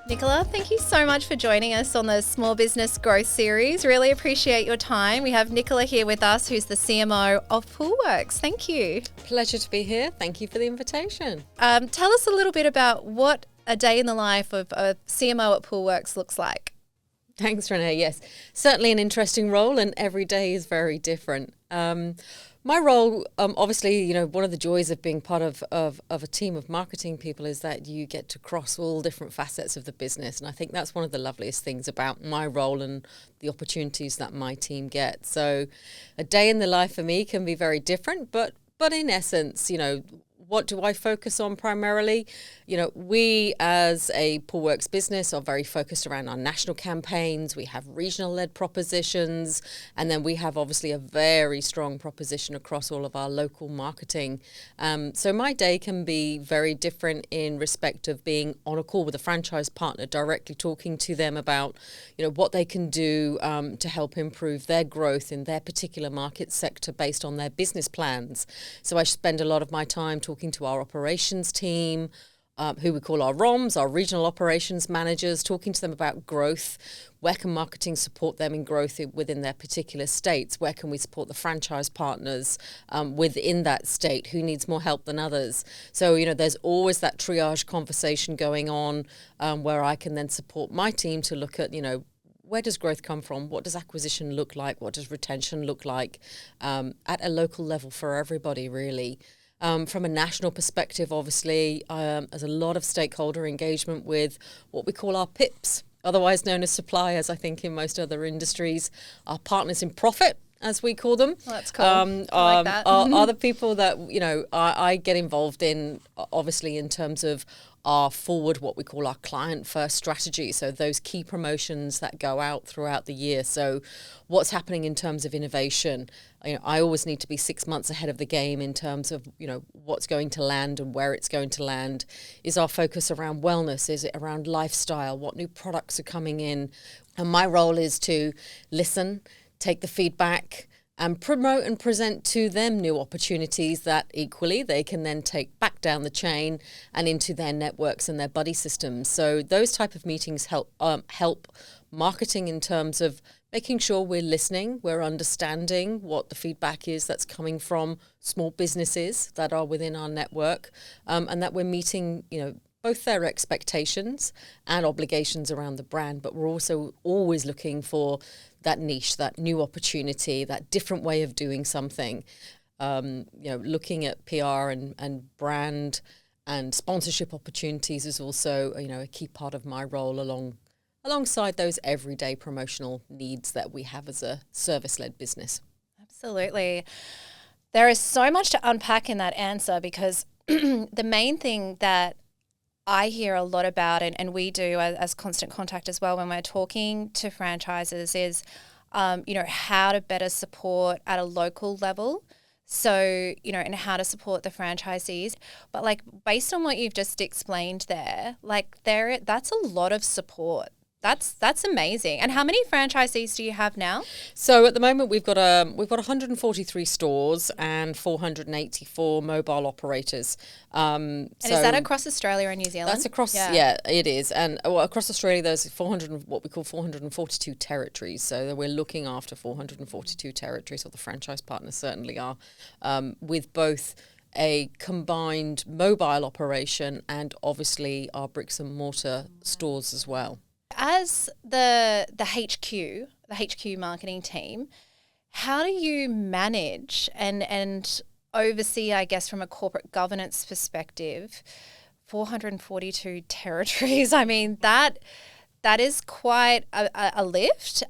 Nicola, thank you so much for joining us on the Small Business Growth Series. Really appreciate your time. We have Nicola here with us, who's the CMO of Poolwerx. Thank you. Pleasure to be here. Thank you for the invitation. Tell us a little bit about what a day in the life of a CMO at Poolwerx looks like. Thanks, Renee. Yes, certainly an interesting role, and every day is very different. My role, obviously, one of the joys of being part of a team of marketing people is that you get to cross all different facets of the business. And I think that's one of the loveliest things about my role and the opportunities that my team gets. So a day in the life for me can be very different, but in essence, what do I focus on primarily? We as a Poolwerx business are very focused around our national campaigns. We have regional-led propositions, and then we have obviously a very strong proposition across all of our local marketing. So my day can be very different in respect of being on a call with a franchise partner, directly talking to them about, what they can do to help improve their growth in their particular market sector based on their business plans. So I spend a lot of my time talking to our operations team, who we call our ROMs, our regional operations managers, talking to them about growth. Where can marketing support them in growth within their particular states? Where can we support the franchise partners within that state? Who needs more help than others? So, there's always that triage conversation going on where I can then support my team to look at, where does growth come from? What does acquisition look like? What does retention look like at a local level for everybody, really? From a national perspective, obviously, there's a lot of stakeholder engagement with what we call our PIPs, otherwise known as suppliers, I think, in most other industries. Our partners in profit, as we call them. Well, that's cool. I like that. are the people that, I get involved in, obviously, in terms of our forward, what we call our client first strategy. So those key promotions that go out throughout the year. So what's happening in terms of innovation? I always need to be 6 months ahead of the game in terms of, what's going to land and where it's going to land. Is our focus around wellness? Is it around lifestyle? What new products are coming in? And my role is to listen, take the feedback, and promote and present to them new opportunities that equally they can then take back down the chain and into their networks and their buddy systems. So those type of meetings help marketing in terms of making sure we're listening, we're understanding what the feedback is that's coming from small businesses that are within our network, and that we're meeting, both their expectations and obligations around the brand, but we're also always looking for that niche, that new opportunity, that different way of doing something. Looking at PR and brand and sponsorship opportunities is also, a key part of my role alongside those everyday promotional needs that we have as a service-led business. Absolutely. There is so much to unpack in that answer because the main thing that I hear a lot about, and we do as Constant Contact as well when we're talking to franchises, is, how to better support at a local level. So, and how to support the franchisees. But based on what you've just explained there, that's a lot of support. That's amazing. And how many franchisees do you have now? So at the moment we've got 143 stores and 484 mobile operators. And is that across Australia and New Zealand? That's across, yeah it is. And across Australia there's 442 territories. So we're looking after 442 territories, or the franchise partners certainly are, with both a combined mobile operation and obviously our bricks and mortar stores as well. As the HQ marketing team, how do you manage and oversee, I guess, from a corporate governance perspective, 442 territories? I mean, that is quite a lift.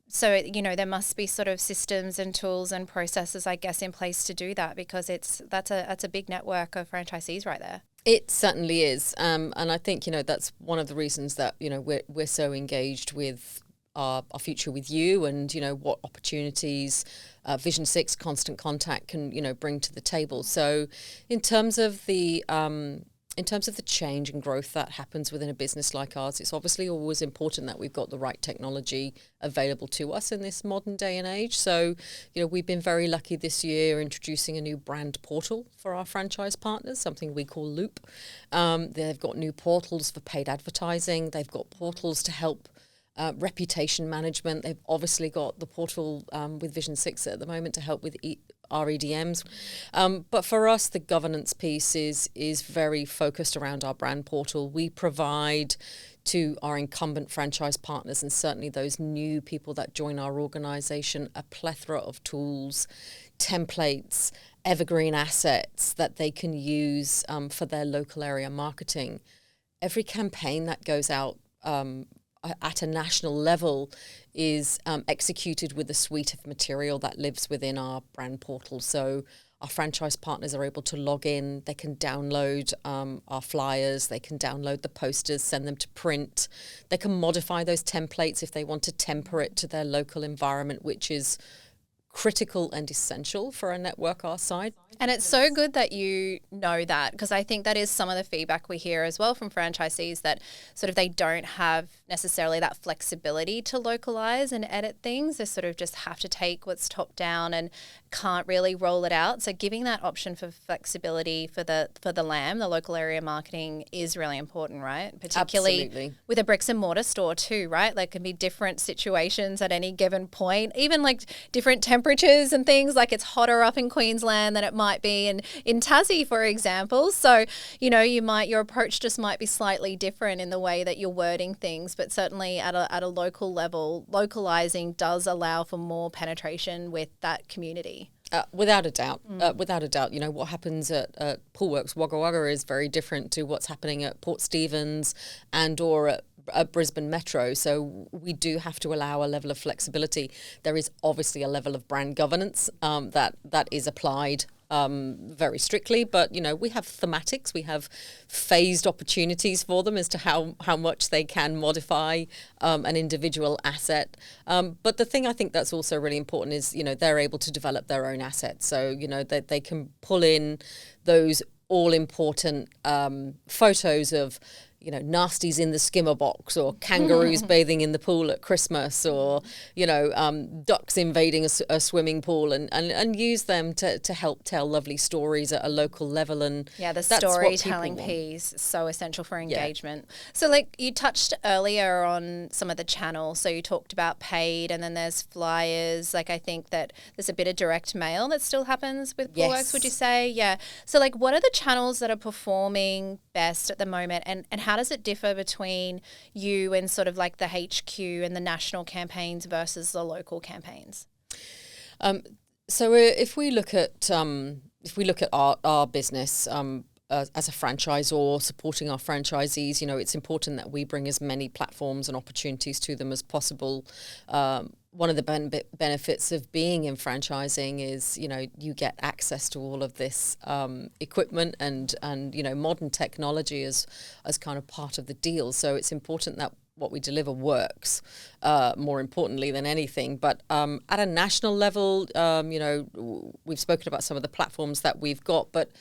So, there must be sort of systems and tools and processes, I guess, in place to do that, because that's a big network of franchisees right there. It certainly is. And I think, that's one of the reasons that, we're so engaged with our future with you and, what opportunities Vision 6 Constant Contact can, bring to the table. So in terms of the in terms of the change and growth that happens within a business like ours, it's obviously always important that we've got the right technology available to us in this modern day and age. So, we've been very lucky this year introducing a new brand portal for our franchise partners, something we call Loop. They've got new portals for paid advertising. They've got portals to help reputation management. They've obviously got the portal with Vision 6 at the moment to help with our EDMs. But for us, the governance piece is very focused around our brand portal. We provide to our incumbent franchise partners and certainly those new people that join our organization a plethora of tools, templates, evergreen assets that they can use for their local area marketing. Every campaign that goes out at a national level is executed with a suite of material that lives within our brand portal. So our franchise partners are able to log in, they can download our flyers, they can download the posters, send them to print. They can modify those templates if they want to temper it to their local environment, which is critical and essential for a network our size. And it's so good that you know that, because I think that is some of the feedback we hear as well from franchisees, that sort of they don't have necessarily that flexibility to localize and edit things. They sort of just have to take what's top down and can't really roll it out. So giving that option for flexibility for the LAM, the local area marketing, is really important, right? Particularly Absolutely. with a bricks and mortar store too, right? Like, can be different situations at any given point, even like different temperatures and things. Like, it's hotter up in Queensland than it might be in Tassie, for example. So, your approach just might be slightly different in the way that you're wording things, but certainly at a local level, localizing does allow for more penetration with that community. Without a doubt. What happens at Poolwerx Wagga Wagga is very different to what's happening at Port Stephens and or at Brisbane Metro. So we do have to allow a level of flexibility. There is obviously a level of brand governance that is applied very strictly, but we have thematics, we have phased opportunities for them as to how much they can modify an individual asset. But the thing I think that's also really important is they're able to develop their own assets, so that they can pull in those all important photos of nasties in the skimmer box, or kangaroos bathing in the pool at Christmas, or ducks invading a swimming pool, and use them to help tell lovely stories at a local level. And the storytelling piece is so essential for engagement. Yeah. So like you touched earlier on some of the channels, so you talked about paid, and then there's flyers. Like, I think that there's a bit of direct mail that still happens with Poolwerx. Yes. Would you say? Yeah. So like, what are the channels that are performing best at the moment, and how does it differ between you and sort of like the HQ and the national campaigns versus the local campaigns? So if we look at our business as a franchisor supporting our franchisees, it's important that we bring as many platforms and opportunities to them as possible. One of the benefits of being in franchising is, you get access to all of this equipment and modern technology as kind of part of the deal. So it's important that what we deliver works, more importantly than anything. But at a national level, we've spoken about some of the platforms that we've got, but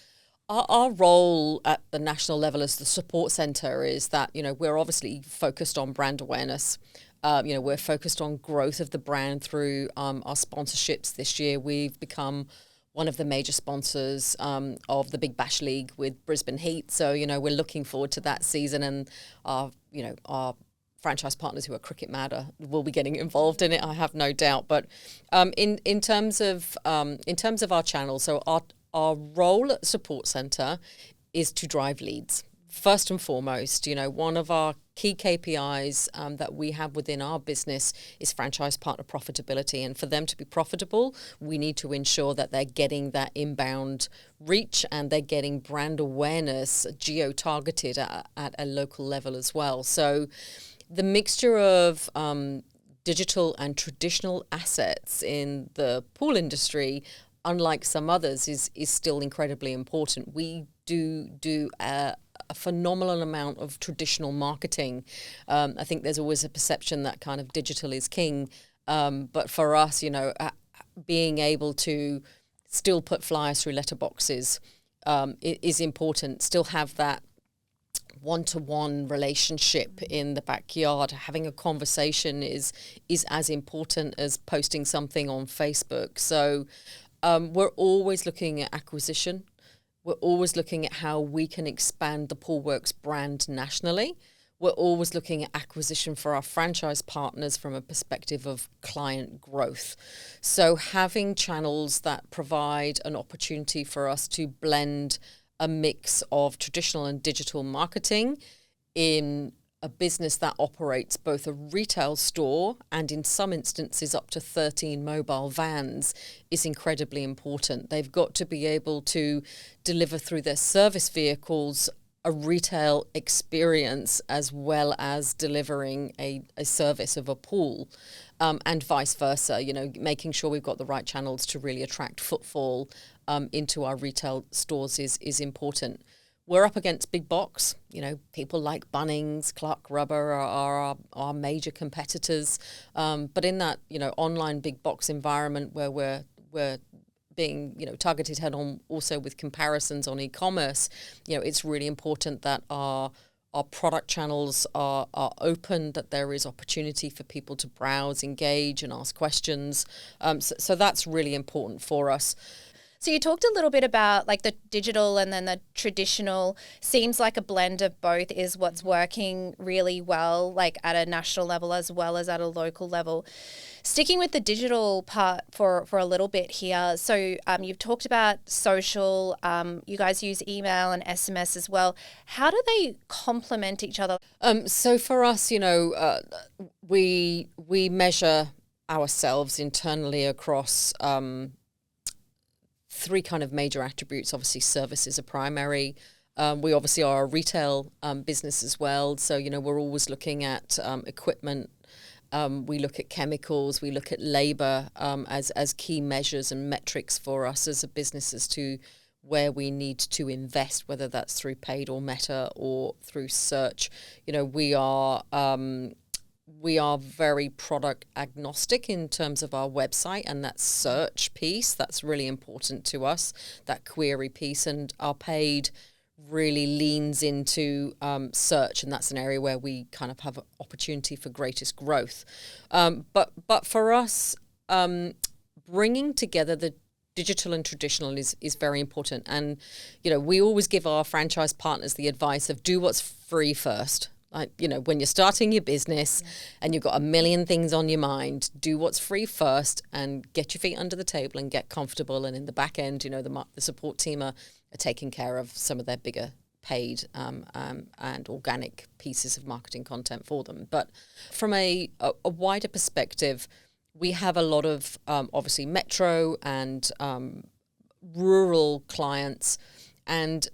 our role at the national level as the support centre is that, we're obviously focused on brand awareness. We're focused on growth of the brand through our sponsorships. This year, we've become one of the major sponsors of the Big Bash League with Brisbane Heat. So, we're looking forward to that season, and our franchise partners who are cricket mad will be getting involved in it, I have no doubt. But in terms of our channel, so our role at the support centre is to drive leads. First and foremost, one of our key KPIs that we have within our business is franchise partner profitability. And for them to be profitable, we need to ensure that they're getting that inbound reach and they're getting brand awareness geo-targeted at a local level as well. So the mixture of digital and traditional assets in the pool industry, unlike some others, is still incredibly important. We do a phenomenal amount of traditional marketing. I think there's always a perception that kind of digital is king. But for us, being able to still put flyers through letterboxes is important, still have that one-to-one relationship in the backyard. Having a conversation is as important as posting something on Facebook. So we're always looking at acquisition. We're always looking at how we can expand the Poolwerx brand nationally. We're always looking at acquisition for our franchise partners from a perspective of client growth. So having channels that provide an opportunity for us to blend a mix of traditional and digital marketing in a business that operates both a retail store and in some instances up to 13 mobile vans is incredibly important. They've got to be able to deliver through their service vehicles a retail experience as well as delivering a service of a pool, and vice versa, making sure we've got the right channels to really attract footfall into our retail stores is important. We're up against big box, people like Bunnings, Clark Rubber are our major competitors. But in that, online big box environment where we're being, targeted head on also with comparisons on e-commerce, it's really important that our product channels are open, that there is opportunity for people to browse, engage and ask questions. So that's really important for us. So you talked a little bit about like the digital and then the traditional. Seems like a blend of both is what's working really well, like at a national level as well as at a local level. Sticking with the digital part for a little bit here. So you've talked about social. You guys use email and SMS as well. How do they complement each other? So for us, we measure ourselves internally across three kind of major attributes. Obviously, service is a primary. We obviously are a retail business as well. So, we're always looking at equipment. We look at chemicals. We look at labor as key measures and metrics for us as a business as to where we need to invest, whether that's through paid or meta or through search. We are very product agnostic in terms of our website, and that search piece, that's really important to us, that query piece, and our paid really leans into search, and that's an area where we kind of have an opportunity for greatest growth. But for us, bringing together the digital and traditional is very important. And, we always give our franchise partners the advice of do what's free first. When you're starting your business and you've got a million things on your mind, do what's free first and get your feet under the table and get comfortable. And in the back end, the support team are taking care of some of their bigger paid and organic pieces of marketing content for them. But from a wider perspective, we have a lot of obviously metro and rural clients, and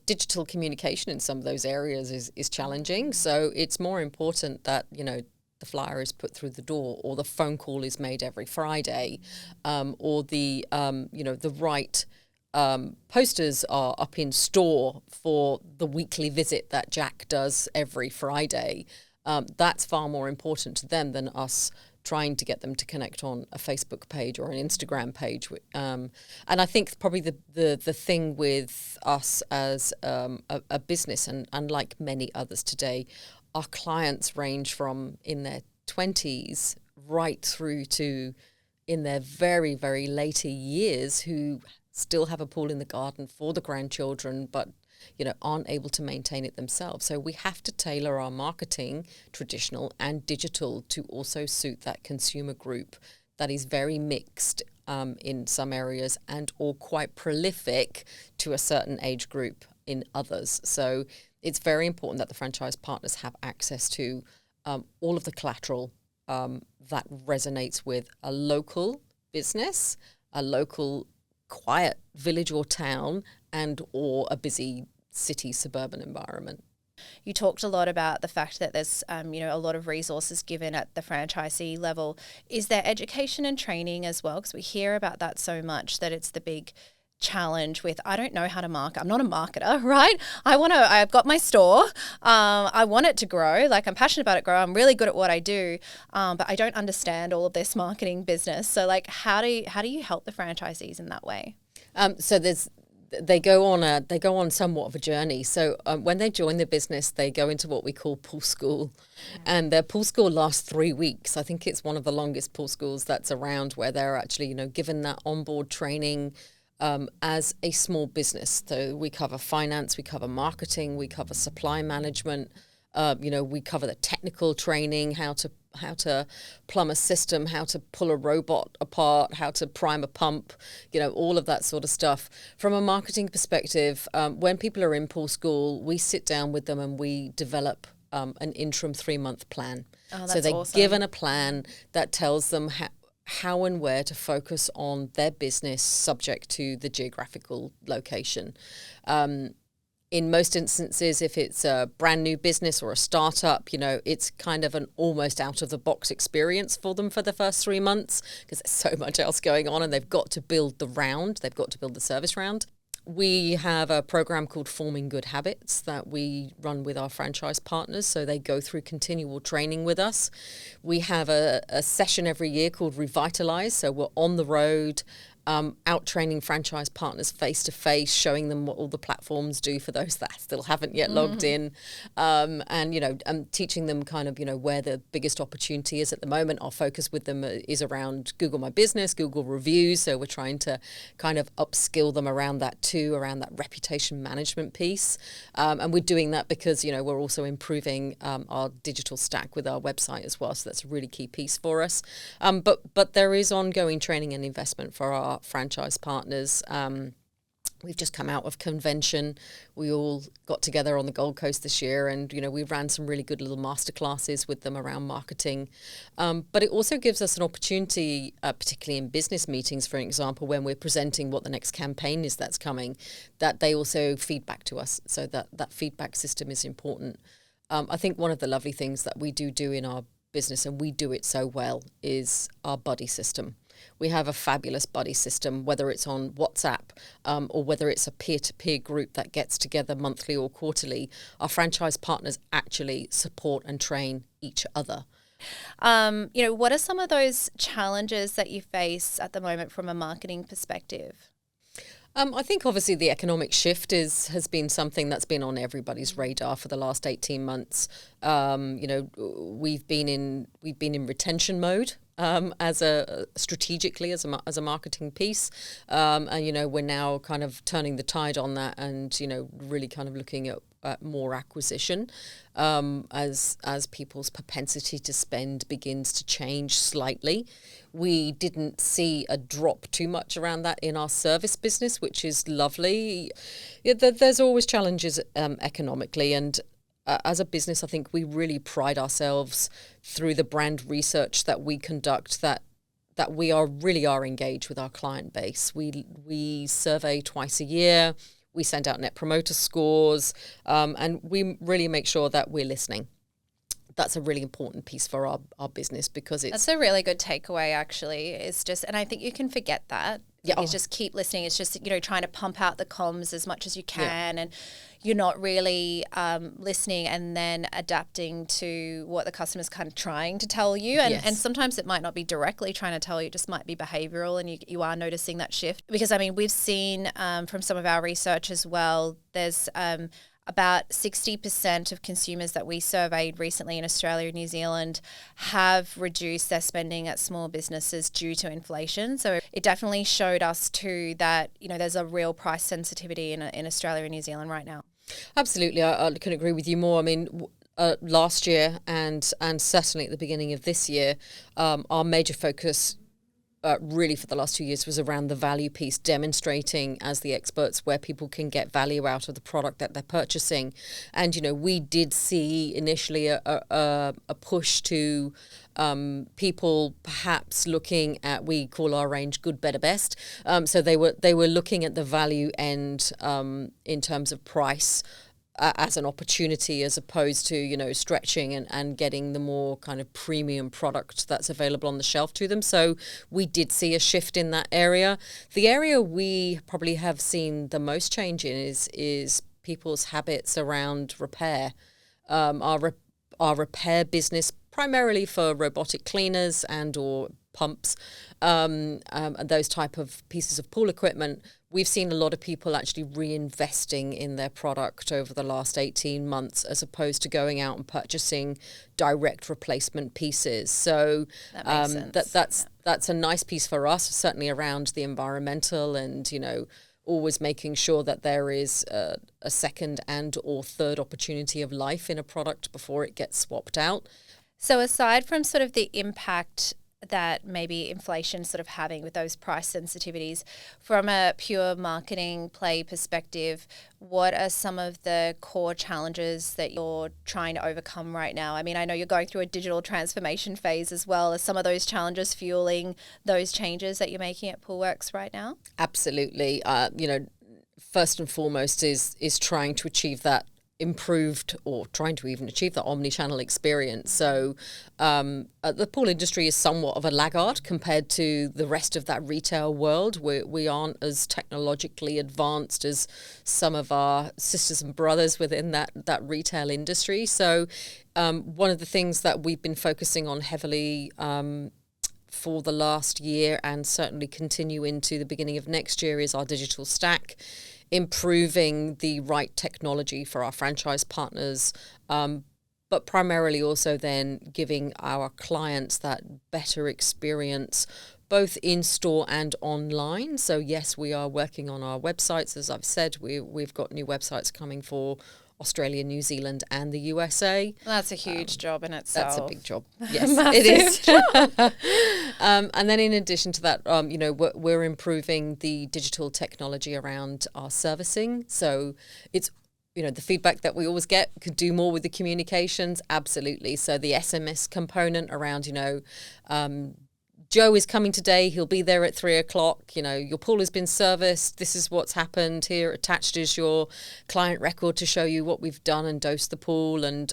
digital communication in some of those areas is challenging. So it's more important that, the flyer is put through the door, or the phone call is made every Friday, or the right posters are up in store for the weekly visit that Jack does every Friday. That's far more important to them than us trying to get them to connect on a Facebook page or an Instagram page. And I think probably the thing with us as a business, and unlike many others today, our clients range from in their 20s right through to in their very, very later years, who still have a pool in the garden for the grandchildren, but aren't able to maintain it themselves. So we have to tailor our marketing, traditional and digital, to also suit that consumer group that is very mixed in some areas and or quite prolific to a certain age group in others. So it's very important that the franchise partners have access to all of the collateral that resonates with a local business, a local quiet village or town, and or a busy city suburban environment. You talked a lot about the fact that there's a lot of resources given at the franchisee level. Is there education and training as well? Because we hear about that so much, that it's the big challenge with, I don't know how to market. I'm not a marketer, right? I've got my store. I want it to grow. Like, I'm passionate about it grow. I'm really good at what I do. But I don't understand all of this marketing business. So like, how do you help the franchisees in that way? So they go on somewhat of a journey. So when they join the business, they go into what we call pool school, and their pool school lasts 3 weeks. I think it's one of the longest pool schools that's around, where they're actually given that onboard training as a small business. So we cover finance, we cover marketing, we cover supply management. We cover the technical training, how to plumb a system, how to pull a robot apart, how to prime a pump, all of that sort of stuff. From a marketing perspective, when people are in pool school, we sit down with them and we develop an interim 3-month plan. Oh, so they're awesome. given a plan that tells them how and where to focus on their business subject to the geographical location. In most instances, if it's a brand new business or a startup, it's kind of an almost out of the box experience for them for the first 3 months, because there's so much else going on and they've got to build the service round. We have a program called Forming Good Habits that we run with our franchise partners. So they go through continual training with us. We have a session every year called Revitalize. So we're on the road, out training franchise partners face to face, showing them what all the platforms do for those that still haven't yet logged in, and teaching them kind of where the biggest opportunity is at the moment. Our focus with them is around Google My Business, Google reviews. So we're trying to kind of upskill them around that too, around that reputation management piece, and we're doing that because we're also improving our digital stack with our website as well. So that's a really key piece for us. But there is ongoing training and investment for our franchise partners. We've just come out of convention. We all got together on the Gold Coast this year, and we ran some really good little masterclasses with them around marketing. But it also gives us an opportunity, particularly in business meetings, for example, when we're presenting what the next campaign is that's coming, that they also feedback to us. So that feedback system is important. I think one of the lovely things that we do in our business, and we do it so well, is our buddy system. We have a fabulous buddy system, whether it's on WhatsApp or whether it's a peer-to-peer group that gets together monthly or quarterly. Our franchise partners actually support and train each other. What are some of those challenges that you face at the moment from a marketing perspective? I think obviously the economic shift has been something that's been on everybody's radar for the last 18 months. We've been in retention mode strategically as a marketing piece, and we're now kind of turning the tide on that, and really kind of looking at more acquisition as people's propensity to spend begins to change slightly. We didn't see a drop too much around that in our service business, which is lovely. There's always challenges economically, and as a business, I think we really pride ourselves through the brand research that we conduct that we really are engaged with our client base. We survey twice a year. We send out net promoter scores, and we really make sure that we're listening. That's a really important piece for our business, because that's a really good takeaway, actually. It's just, and I think you can forget that. Yeah. You just keep listening. It's just, trying to pump out the comms as much as you can, and you're not really listening and then adapting to what the customer's kind of trying to tell you. And sometimes it might not be directly trying to tell you, it just might be behavioral, and you are noticing that shift. Because, we've seen from some of our research as well, there's about 60% of consumers that we surveyed recently in Australia and New Zealand have reduced their spending at small businesses due to inflation. So it definitely showed us too that, there's a real price sensitivity in Australia and New Zealand right now. Absolutely. I couldn't agree with you more. Last year and certainly at the beginning of this year, our major focus really for the last 2 years was around the value piece, demonstrating as the experts where people can get value out of the product that they're purchasing. And, we did see initially a push to people perhaps looking at, we call our range good, better, best. So they were looking at the value end in terms of price, as an opportunity, as opposed to, stretching and getting the more kind of premium product that's available on the shelf to them. So we did see a shift in that area. The area we probably have seen the most change in is people's habits around repair. Our repair business, primarily for robotic cleaners and or pumps, and those type of pieces of pool equipment, we've seen a lot of people actually reinvesting in their product over the last 18 months as opposed to going out and purchasing direct replacement pieces. So that makes sense. that's a nice piece for us, certainly around the environmental and, always making sure that there is a second and or third opportunity of life in a product before it gets swapped out. So aside from sort of the impact that maybe inflation sort of having with those price sensitivities, from a pure marketing play perspective, what are some of the core challenges that you're trying to overcome right now? I mean, I know you're going through a digital transformation phase as well. Are some of those challenges fueling those changes that you're making at Poolwerx right now? Absolutely. First and foremost is trying to achieve that improved or trying to even achieve the omni-channel experience. So the pool industry is somewhat of a laggard compared to the rest of that retail world. We aren't as technologically advanced as some of our sisters and brothers within that retail industry. So one of the things that we've been focusing on heavily for the last year and certainly continue into the beginning of next year is our digital stack, improving the right technology for our franchise partners, but primarily also then giving our clients that better experience both in store and online. So yes, we are working on our websites. As I've said, we've got new websites coming for Australia, New Zealand and the USA. Well, that's a huge job in itself. That's a big job. Yes, it is. And then in addition to that, we're improving the digital technology around our servicing. So it's, the feedback that we always get, could do more with the communications. Absolutely. So the SMS component around, Joe is coming today. He'll be there at 3:00. Your pool has been serviced. This is what's happened. Here attached is your client record to show you what we've done and dosed the pool. And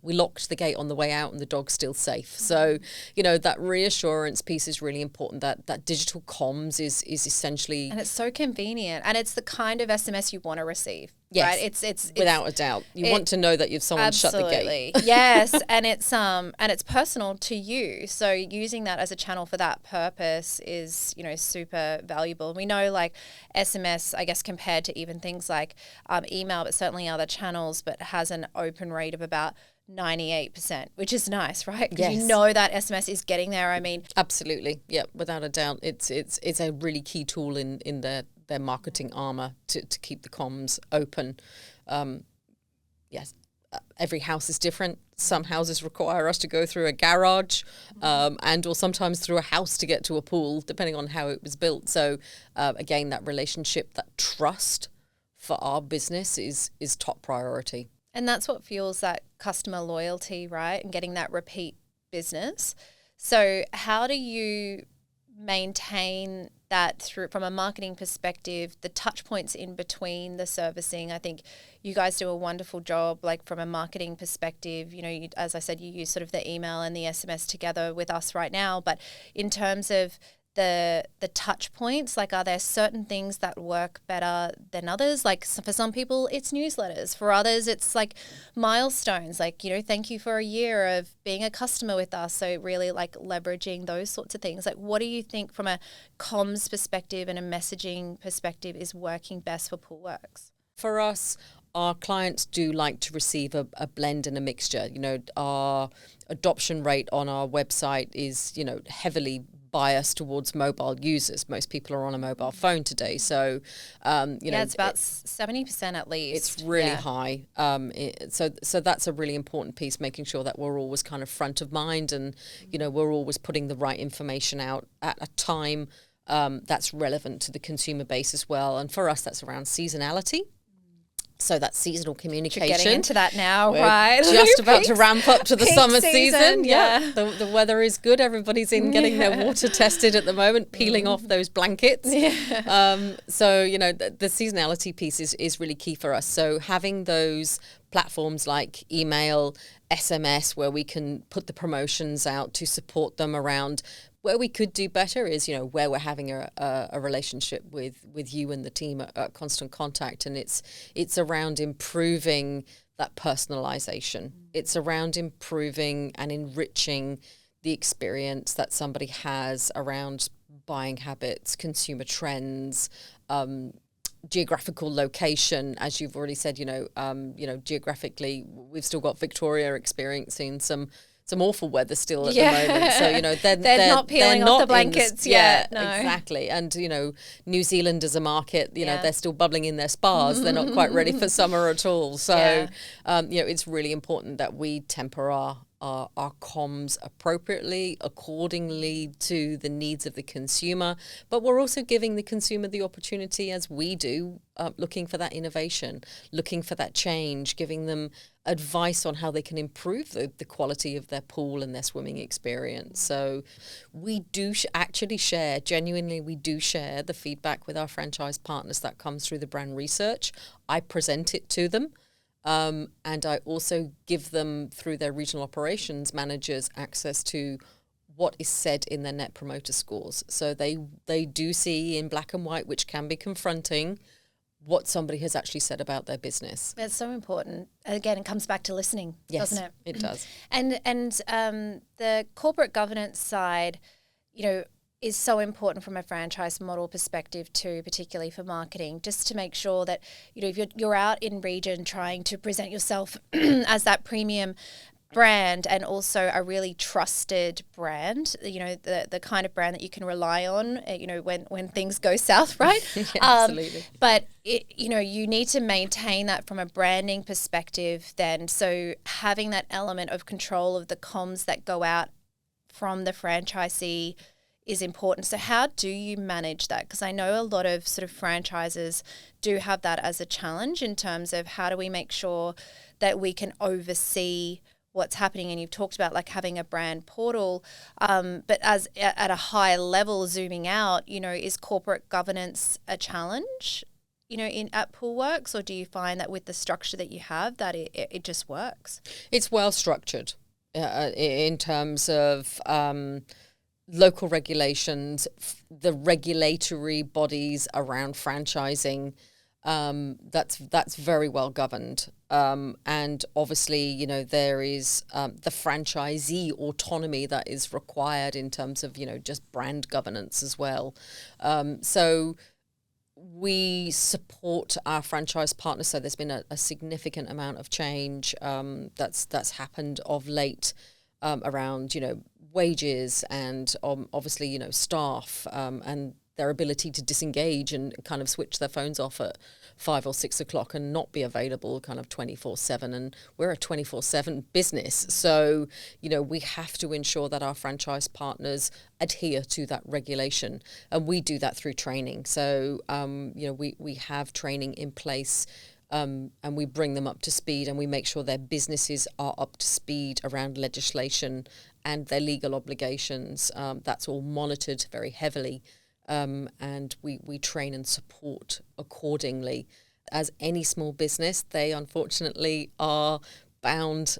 we locked the gate on the way out and the dog's still safe. So, that reassurance piece is really important. That digital comms is essentially. And it's so convenient. And it's the kind of SMS you want to receive. Yes, right? It's without a doubt. You want to know that you've someone shut the gate. Yes, and it's personal to you. So using that as a channel for that purpose is, super valuable. We know like SMS, I guess, compared to even things like email, but certainly other channels, but has an open rate of about 98%, which is nice, right? Because you know that SMS is getting there. I mean, absolutely, yeah, without a doubt. It's a really key tool in their marketing armor to keep the comms open. Yes, every house is different. Some houses require us to go through a garage and or sometimes through a house to get to a pool, depending on how it was built. So again, that relationship, that trust for our business is top priority. And that's what fuels that customer loyalty, right? And getting that repeat business. So how do you maintain that through, from a marketing perspective, the touch points in between the servicing? I think you guys do a wonderful job, like from a marketing perspective, as I said, you use sort of the email and the SMS together with us right now. But in terms of the touch points, like, are there certain things that work better than others? Like for some people it's newsletters, for others it's like milestones, like thank you for a year of being a customer with us. So really like leveraging those sorts of things. Like, what do you think from a comms perspective and a messaging perspective is working best for Poolwerx? For us, our clients do like to receive a blend and a mixture. Our adoption rate on our website is heavily biased towards mobile users. Most people are on a mobile phone today. So, it's about 70% at least. It's really high. So that's a really important piece, making sure that we're always kind of front of mind and, we're always putting the right information out at a time that's relevant to the consumer base as well. And for us, that's around seasonality. So that's seasonal communication. You're getting into that now, We're right? just about to ramp up to the summer season. Yeah. The weather is good. Everybody's in getting their water tested at the moment, peeling off those blankets. Yeah. So, the seasonality piece is really key for us. So having those platforms like email, SMS, where we can put the promotions out to support them around. Where we could do better is, where we're having a relationship with you and the team at Constant Contact, and it's around improving that personalization. It's around improving and enriching the experience that somebody has around buying habits, consumer trends, geographical location, as you've already said, geographically, we've still got Victoria experiencing some awful weather still at the moment. So, they're not peeling off the blankets yet. No. Exactly. And, New Zealand as a market, they're still bubbling in their spas. They're not quite ready for summer at all. So, it's really important that we temper our comms appropriately, accordingly to the needs of the consumer. But we're also giving the consumer the opportunity, as we do, looking for that innovation, looking for that change, giving them advice on how they can improve the quality of their pool and their swimming experience. So we do actually share the feedback with our franchise partners that comes through the brand research. I present it to them. And I also give them, through their regional operations managers, access to what is said in their net promoter scores. So they do see in black and white, which can be confronting, what somebody has actually said about their business. That's so important. Again, it comes back to listening, doesn't it? It does. And the corporate governance side, is so important from a franchise model perspective too, particularly for marketing, just to make sure that, if you're out in region trying to present yourself as that premium brand and also a really trusted brand, the kind of brand that you can rely on, when things go south, right? Absolutely. But you need to maintain that from a branding perspective then. So having that element of control of the comms that go out from the franchisee is important. So how do you manage that? Because I know a lot of sort of franchises do have that as a challenge in terms of how do we make sure that we can oversee what's happening. And you've talked about like having a brand portal, but as at a high level, zooming out, is corporate governance a challenge, at Poolwerx, or do you find that with the structure that you have that it just works? It's well structured in terms of local regulations, the regulatory bodies around franchising. That's very well governed. And obviously, there is the franchisee autonomy that is required in terms of, just brand governance as well. So we support our franchise partners. So there's been a significant amount of change that's happened of late around, wages and obviously, staff and their ability to disengage and kind of switch their phones off at 5 or 6 o'clock and not be available kind of 24/7. And we're a 24/7 business. So, we have to ensure that our franchise partners adhere to that regulation. And we do that through training. So, we have training in place and we bring them up to speed and we make sure their businesses are up to speed around legislation and their legal obligations. That's all monitored very heavily. And we train and support accordingly. As any small business, they unfortunately are bound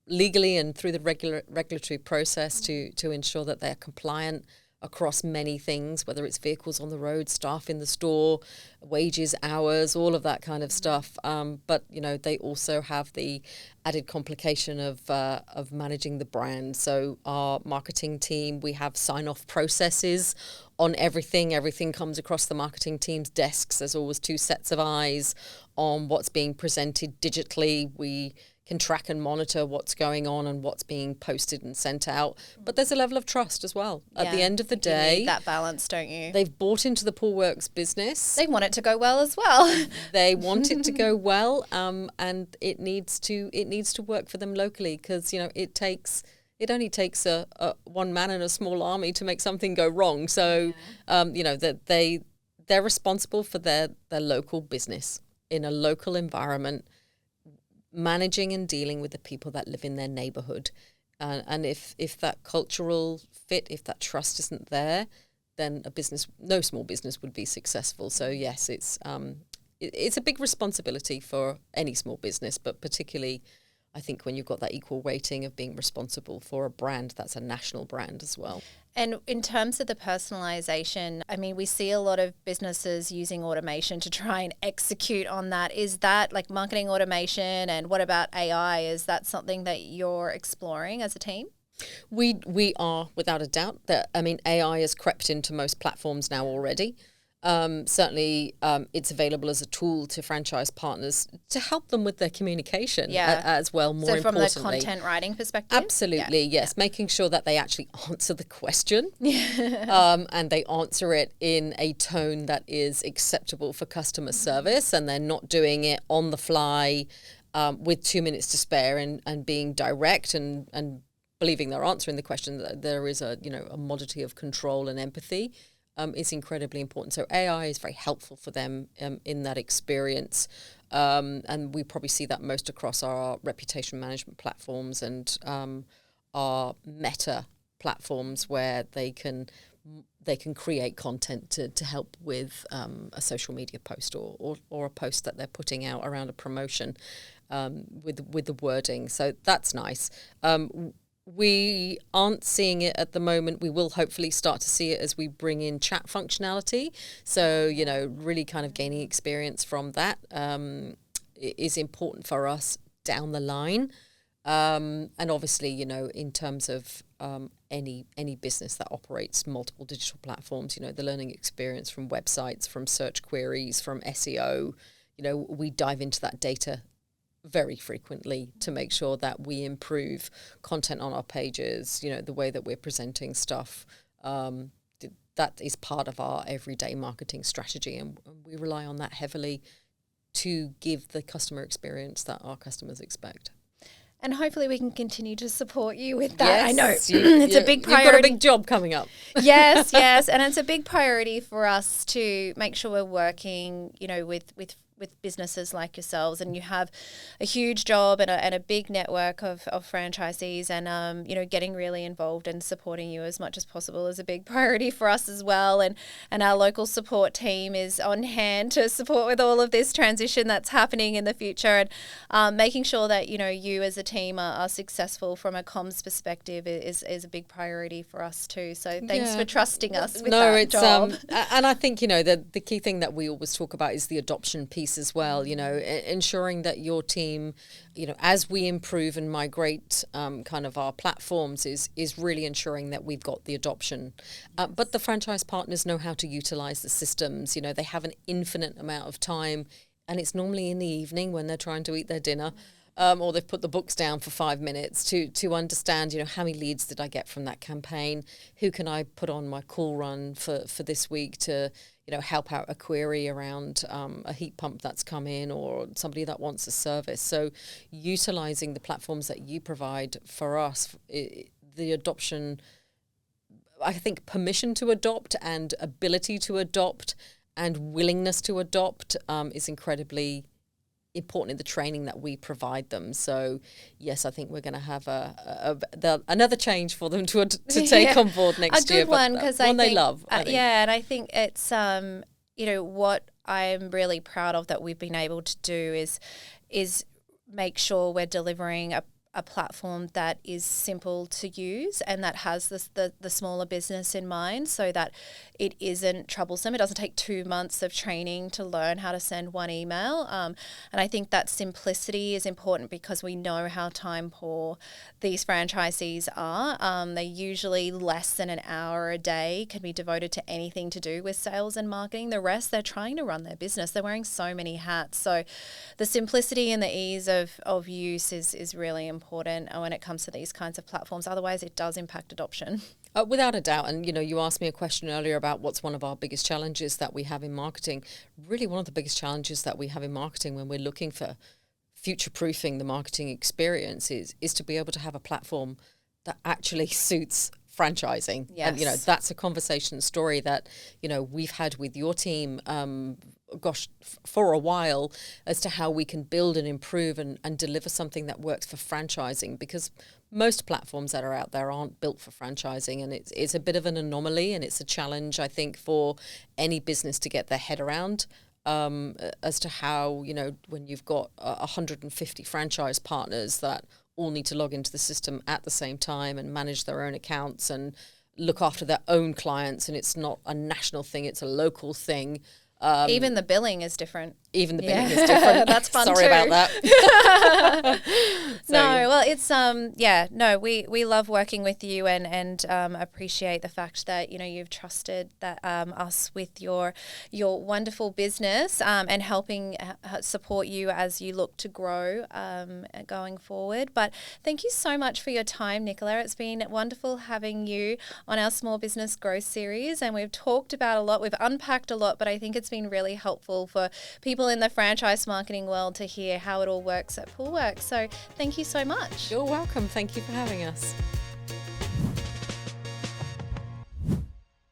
legally and through the regulatory process to ensure that they're compliant across many things, whether it's vehicles on the road, staff in the store, wages, hours, all of that kind of stuff. But they also have the added complication of managing the brand. So our marketing team, we have sign-off processes on everything. Everything comes across the marketing team's desks. There's always 2 sets of eyes on what's being presented digitally. We can track and monitor what's going on and what's being posted and sent out. But there's a level of trust as well. Yeah. At the end of the day, you need that balance, don't you? They've bought into the Poolwerx business. They want it to go well as well. They want it to go well, and it needs to work for them locally because it only takes a one man and a small army to make something go wrong. So that they're responsible for their local business in a local environment, managing and dealing with the people that live in their neighborhood. And if that cultural fit, if that trust isn't there, then no small business would be successful. So yes, it's a big responsibility for any small business, but particularly I think when you've got that equal weighting of being responsible for a brand that's a national brand as well. And in terms of the personalization, I mean, we see a lot of businesses using automation to try and execute on that. Is that like marketing automation, and what about AI? Is that something that you're exploring as a team? We are, without a doubt. That, I mean, AI has crept into most platforms now already. Certainly, it's available as a tool to franchise partners to help them with their communication as well, more so from importantly. the content writing perspective? Absolutely, yes. Making sure that they actually answer the question and they answer it in a tone that is acceptable for customer service, and they're not doing it on the fly with 2 minutes to spare and being direct and believing they're answering the question. That there is a modicum of control and empathy is incredibly important. So AI is very helpful for them in that experience. And we probably see that most across our reputation management platforms and our meta platforms, where they can create content to help with a social media post or a post that they're putting out around a promotion with the wording. So that's nice. We aren't seeing it at the moment. We will hopefully start to see it as we bring in chat functionality. So, really kind of gaining experience from that is important for us down the line. And obviously, in terms of any business that operates multiple digital platforms, the learning experience from websites, from search queries, from SEO, we dive into that data very frequently to make sure that we improve content on our pages, the way that we're presenting stuff. That is part of our everyday marketing strategy, and we rely on that heavily to give the customer experience that our customers expect. And hopefully we can continue to support you with that. Yes, I know it's a big priority. You've got a big job coming up. Yes. And it's a big priority for us to make sure we're working, with businesses like yourselves, and you have a huge job and a big network of franchisees, and getting really involved and supporting you as much as possible is a big priority for us as well, and our local support team is on hand to support with all of this transition that's happening in the future, and making sure that you as a team are successful from a comms perspective is a big priority for us too. So thanks for trusting us with that job. And I think the key thing that we always talk about is the adoption piece as well, ensuring that your team, as we improve and migrate kind of our platforms, is really ensuring that we've got the adoption. But the franchise partners know how to utilize the systems. They have an infinite amount of time, and it's normally in the evening when they're trying to eat their dinner. Or they've put the books down for 5 minutes to understand, how many leads did I get from that campaign? Who can I put on my call run for this week to, help out a query around a heat pump that's come in, or somebody that wants a service. So utilizing the platforms that you provide for us, the adoption, I think permission to adopt and ability to adopt and willingness to adopt is incredibly important in the training that we provide them. So yes, I think we're going to have another change for them to take on board next year. A good one, because they love. And I think it's what I'm really proud of that we've been able to do is make sure we're delivering a platform that is simple to use and that has the smaller business in mind, so that it isn't troublesome. It doesn't take 2 months of training to learn how to send one email. And I think that simplicity is important because we know how time poor these franchisees are. They usually less than an hour a day can be devoted to anything to do with sales and marketing. The rest, they're trying to run their business. They're wearing so many hats. So the simplicity and the ease of use is really important when it comes to these kinds of platforms. Otherwise, it does impact adoption. Without a doubt. And, you asked me a question earlier about what's one of our biggest challenges that we have in marketing. Really, one of the biggest challenges that we have in marketing when we're looking for future-proofing the marketing experience is to be able to have a platform that actually suits franchising. Yes. And, that's a conversation story that, we've had with your team, for a while, as to how we can build and improve and deliver something that works for franchising, because most platforms that are out there aren't built for franchising, and it's a bit of an anomaly, and it's a challenge, I think, for any business to get their head around as to how, when you've got 150 franchise partners that all need to log into the system at the same time and manage their own accounts and look after their own clients, and it's not a national thing, it's a local thing. Even the billing is different. even the billing is different. That's fun Sorry too. about that. Well, it's we love working with you and appreciate the fact that you've trusted that us with your wonderful business and helping support you as you look to grow going forward. But thank you so much for your time, Nicola. It's been wonderful having you on our Small Business Growth series, and we've talked about a lot, we've unpacked a lot, but I think it's been really helpful for people in the franchise marketing world to hear how it all works at Poolwerx. So thank you so much. You're welcome. Thank you for having us.